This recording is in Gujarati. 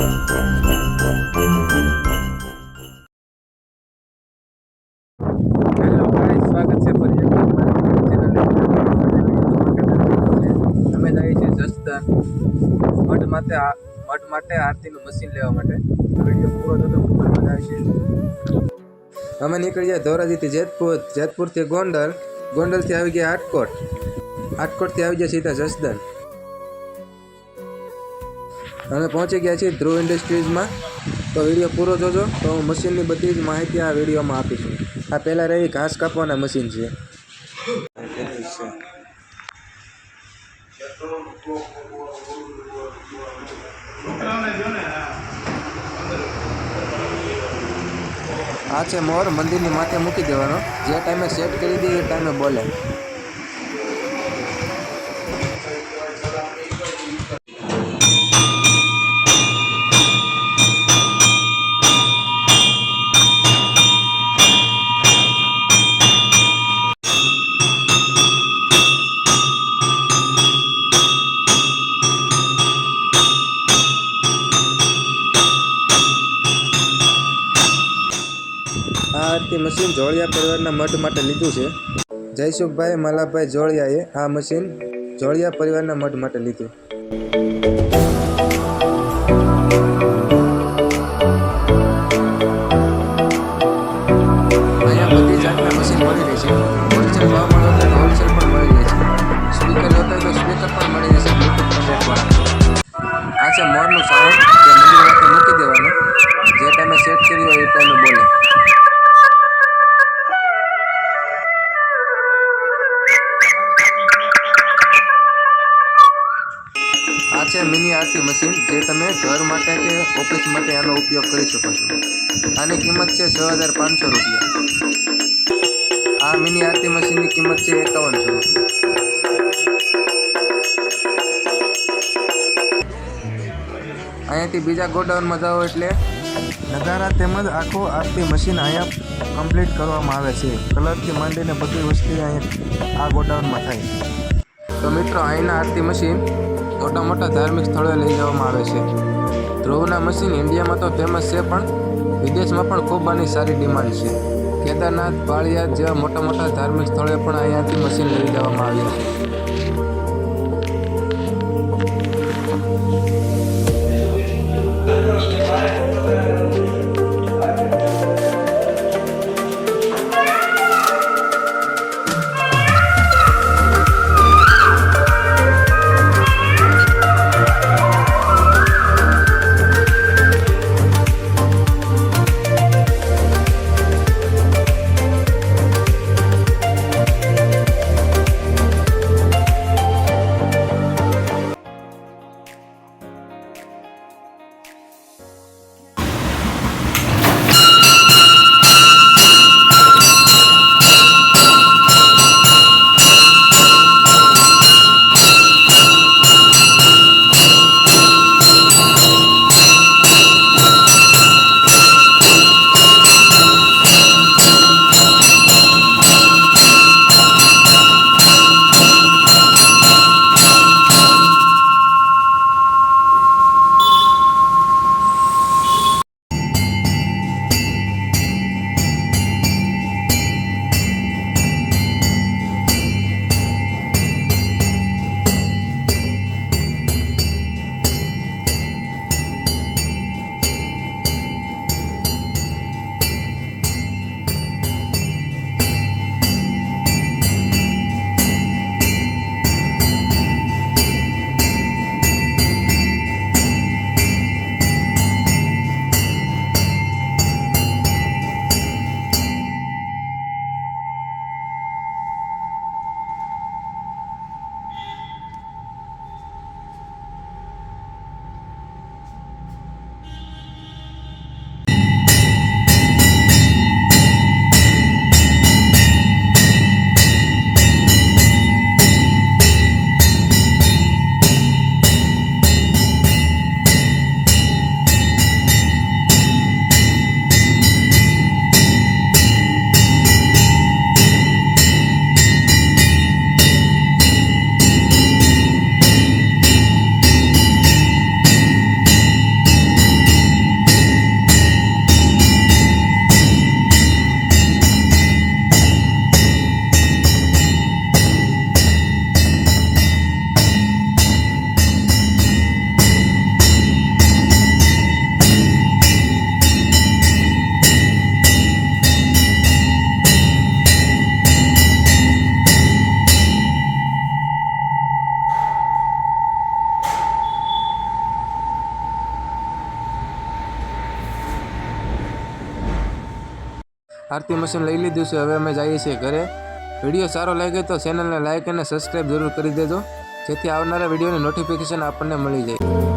હેલો ગાઈસ, સ્વાગત છે ફરી એકવાર અમારી ચેનલની અંદર. અમે જઈએ છીએ જસદણ મઠ માટે આરતીનું મશીન લેવા માટે. વિડીયો પૂરો થતો ખૂબ મજા આવશે. અમે નીકળી ગયા ધોરાજીથી જેતપુરથી ગોંડલથી આવી ગયા આટકોટથી આવી ગયા સીધા જસદણ. અમે પહોંચી ગયા છીએ ધ્રુવ ઇન્ડસ્ટ્રીઝમાં. તો વિડીયો પૂરો જોજો તો હું મશીનની બધી જ માહિતી આ વિડીયોમાં આપીશું. આ પહેલાં રહી ઘાસ કાપવાના મશીન છે. આ છે મોર, મંદિરની માથે મૂકી દેવાનો. જે ટાઈમે સેટ કરી દઈએ એ ટાઈમે બોલે. આ આરતી મશીન જોળિયા પરિવારના મઠ માટે લીધું છે. જયસુખભાઈ મલાભાઈ જોળિયાએ આ મશીન જોળિયા પરિવારના મઠ માટે લીધું. અહીંયા બધી જાતના મશીન મળી રહે છે. હોલસેલ ભાવમાં હોતા તો હોલસેલ પણ મળી રહે છે. સ્પીકર હોતા તો સ્પીકર પણ મળી રહેશે. બ્લૂટૂથ પણ રાખવાના. આ છે મોરનું સાઉન્ડ, જે મંદિર માટે મૂકી દેવાનું. જે ટાઈમે સેટ કર્યું હોય એ ટાઈમે બોલે. આ છે મિની આરતી મશીન, જે તમે ઘર માટે કે ઓફિસ માટે આનો ઉપયોગ કરી શકો છો. આની કિંમત છે 6500 રૂપિયા. આ મિની આરતી મશીનની કિંમત છે 5100 રૂપિયા. અહીંયાથી બીજા ગોડાઉનમાં જાઓ એટલે નગારા તેમજ આખું આરતી મશીન અહીંયા કમ્પ્લીટ કરવામાં આવે છે. કલરથી માંડીને બધી વસ્તુ અહીંયા આ ગોડાઉનમાં થાય. તો મિત્રો, અહીંના આરતી મશીન મોટા ધાર્મિક સ્થળોએ લઈ જવામાં આવે છે. ધ્રુવના મશીન ઇન્ડિયામાં તો ફેમસ છે, પણ વિદેશમાં પણ ખૂબ આની સારી ડિમાન્ડ છે. કેદારનાથ, પાળિયાદ જેવા મોટા ધાર્મિક સ્થળોએ પણ અહીંયાથી મશીન લઈ જવામાં આવ્યા છે. આરતી મશીન લઈ લીધું છે. હવે અમે જઈએ છીએ ઘરે. વિડીયો સારો લાગે તો ચેનલને લાઇક અને સબસ્ક્રાઈબ જરૂર કરી દેજો, જેથી આવનારા વિડીયોની નોટિફિકેશન આપણને મળી જાય.